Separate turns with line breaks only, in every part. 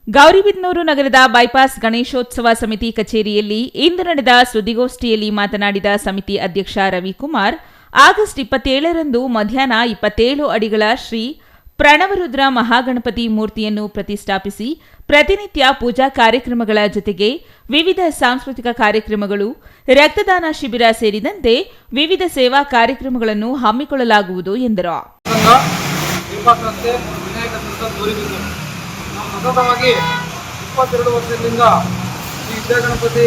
ಗೌರಿಬಿದನೂರು ನಗರದ ಬೈಪಾಸ್ ಗಣೇಶೋತ್ಸವ ಸಮಿತಿ ಕಚೇರಿಯಲ್ಲಿ ಇಂದು ನಡೆದ ಸುದ್ದಿಗೋಷ್ಠಿಯಲ್ಲಿ ಮಾತನಾಡಿದ ಸಮಿತಿ ಅಧ್ಯಕ್ಷ ರವಿಕುಮಾರ್, ಆಗಸ್ಟ್ 27ರಂದು ಮಧ್ಯಾಹ್ನ 27 ಅಡಿಗಳ ಶ್ರೀ ಪ್ರಣವರುದ್ರ ಮಹಾಗಣಪತಿ ಮೂರ್ತಿಯನ್ನು ಪ್ರತಿಷ್ಠಾಪಿಸಿ ಪ್ರತಿನಿತ್ಯ ಪೂಜಾ ಕಾರ್ಯಕ್ರಮಗಳ ಜೊತೆಗೆ ವಿವಿಧ ಸಾಂಸ್ಕೃತಿಕ ಕಾರ್ಯಕ್ರಮಗಳು, ರಕ್ತದಾನ ಶಿಬಿರ ಸೇರಿದಂತೆ ವಿವಿಧ ಸೇವಾ ಕಾರ್ಯಕ್ರಮಗಳನ್ನು ಹಮ್ಮಿಕೊಳ್ಳಲಾಗುವುದು ಎಂದರು.
ಸತತವಾಗಿ 22 ವರ್ಷದಿಂದ ಈ ವಿದ್ಯಾಗಣಪತಿ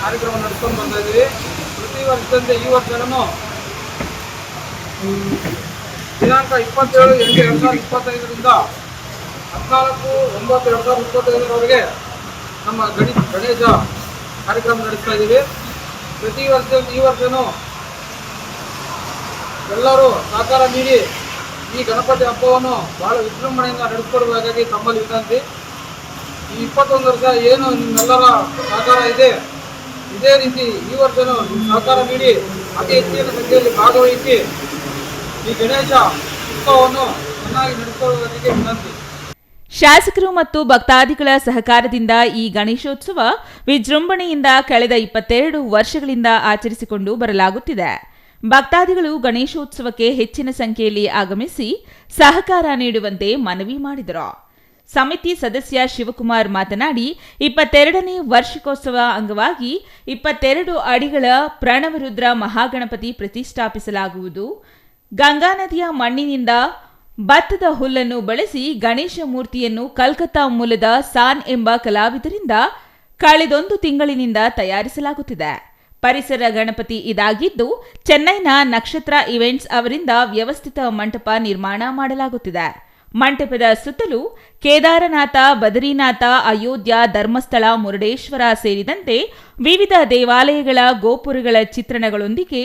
ಕಾರ್ಯಕ್ರಮ ನಡೆಸ್ಕೊಂಡು ಬರ್ತಾ ಇದ್ದೀವಿ. ಪ್ರತಿ ವರ್ಷದಂತೆ ಈ ವರ್ಷನೂ ದಿನಾಂಕ 27/8/2025ರಿಂದ 14/9/2025ರವರೆಗೆ ನಮ್ಮ ಗಣೇಶ ಕಾರ್ಯಕ್ರಮ ನಡೆಸ್ತಾ ಇದ್ದೀವಿ. ಪ್ರತಿ ವರ್ಷದಂತೆ ಈ ವರ್ಷನೂ ಎಲ್ಲರೂ ಸಹಕಾರ ನೀಡಿ ಈ ಗಣಪತಿ ಹಬ್ಬವನ್ನು ಬಹಳ ವಿಜೃಂಭಣೆಯಿಂದ ನಡೆಸಿಕೊಡಬೇಕಾಗಿ ತಮ್ಮಲ್ಲಿ ವಿನಂತಿ. ಈ 21 ವರ್ಷ ಏನು ನಿಮ್ಮೆಲ್ಲರ ಸಹಕಾರ ಇದೆ, ಇದೇ ರೀತಿ ಈ ವರ್ಷನೂ ಸಹಕಾರ ನೀಡಿ ಅತಿ ಹೆಚ್ಚಿನ ಸಂಖ್ಯೆಯಲ್ಲಿ ಭಾಗವಹಿಸಿ ಈ ಗಣೇಶ ಉತ್ಸವವನ್ನು ಚೆನ್ನಾಗಿ ನಡೆಸಿಕೊಳ್ಳುವುದಕ್ಕೆ ವಿನಂತಿ.
ಶಾಸಕರು ಮತ್ತು ಭಕ್ತಾದಿಗಳ ಸಹಕಾರದಿಂದ ಈ ಗಣೇಶೋತ್ಸವ ವಿಜೃಂಭಣೆಯಿಂದ ಕಳೆದ 22 ವರ್ಷಗಳಿಂದ ಆಚರಿಸಿಕೊಂಡು ಬರಲಾಗುತ್ತಿದೆ. ಭಕ್ತಾದಿಗಳು ಗಣೇಶೋತ್ಸವಕ್ಕೆ ಹೆಚ್ಚಿನ ಸಂಖ್ಯೆಯಲ್ಲಿ ಆಗಮಿಸಿ ಸಹಕಾರ ನೀಡುವಂತೆ ಮನವಿ ಮಾಡಿದರು. ಸಮಿತಿ ಸದಸ್ಯ ಶಿವಕುಮಾರ್ ಮಾತನಾಡಿ, 22ನೇ ವಾರ್ಷಿಕೋತ್ಸವ ಅಂಗವಾಗಿ 22 ಅಡಿಗಳ ಪ್ರಣವರುದ್ರ ಮಹಾಗಣಪತಿ ಪ್ರತಿಷ್ಠಾಪಿಸಲಾಗುವುದು. ಗಂಗಾ ನದಿಯ ಮಣ್ಣಿನಿಂದ ಭತ್ತದ ಹುಲ್ಲನ್ನು ಬಳಸಿ ಗಣೇಶ ಮೂರ್ತಿಯನ್ನು ಕಲ್ಕತ್ತಾ ಮೂಲದ ಸಾನ್ ಎಂಬ ಕಲಾವಿದರಿಂದ ಕಳೆದೊಂದು ತಿಂಗಳಿನಿಂದ ತಯಾರಿಸಲಾಗುತ್ತಿದೆ. ಪರಿಸರ ಗಣಪತಿ ಇದಾಗಿದ್ದು, ಚೆನ್ನೈನ ನಕ್ಷತ್ರ ಇವೆಂಟ್ಸ್ ಅವರಿಂದ ವ್ಯವಸ್ಥಿತ ಮಂಟಪ ನಿರ್ಮಾಣ ಮಾಡಲಾಗುತ್ತಿದೆ. ಮಂಟಪದ ಸುತ್ತಲೂ ಕೇದಾರನಾಥ, ಬದರಿನಾಥ, ಅಯೋಧ್ಯ, ಧರ್ಮಸ್ಥಳ, ಮುರುಡೇಶ್ವರ ಸೇರಿದಂತೆ ವಿವಿಧ ದೇವಾಲಯಗಳ ಗೋಪುರಗಳ ಚಿತ್ರಣಗಳೊಂದಿಗೆ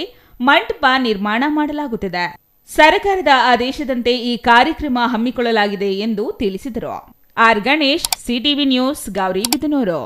ಮಂಟಪ ನಿರ್ಮಾಣ ಮಾಡಲಾಗುತ್ತಿದೆ. ಸರ್ಕಾರದ ಆದೇಶದಂತೆ ಈ ಕಾರ್ಯಕ್ರಮ ಹಮ್ಮಿಕೊಳ್ಳಲಾಗಿದೆ ಎಂದು ತಿಳಿಸಿದರು. R Ganesh, CTV news, Gauribidanur.